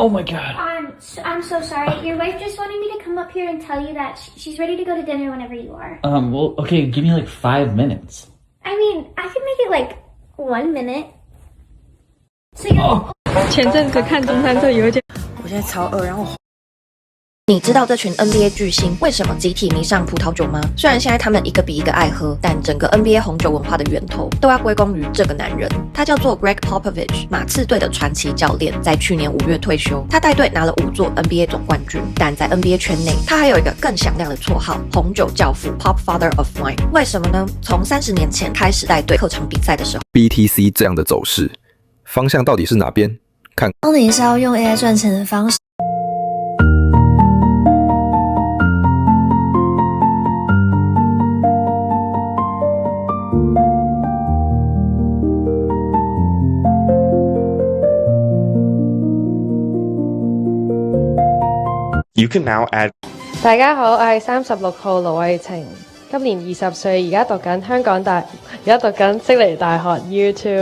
Oh my god. I'm so sorry. Your wife just wanted me to come up here and tell you that she's ready to go to dinner whenever you are. Well, okay, give me like 5 minutes. I mean, I can make it like 1 minute. So you. 前阵子看中山队有点，我现在超饿，然后你知道这群 NBA 巨星为什么集体迷上葡萄酒吗？虽然现在他们一个比一个爱喝，但整个 NBA 红酒文化的源头都要归功于这个男人。他叫做 Greg Popovich， 马刺队的传奇教练，在去年5月退休。他带队拿了5座 NBA 总冠军，但在 NBA 圈内，他还有一个更响亮的绰号——红酒教父 （Pop Father of Wine）。为什么呢？从30年前开始带队客场比赛的时候 ，BTC 这样的走势，方向到底是哪边？看，当你是要用 AI 赚钱的方式。You can now add 大家好，我係36號盧慧晴，今年20歲，而家讀緊悉尼大學 U2。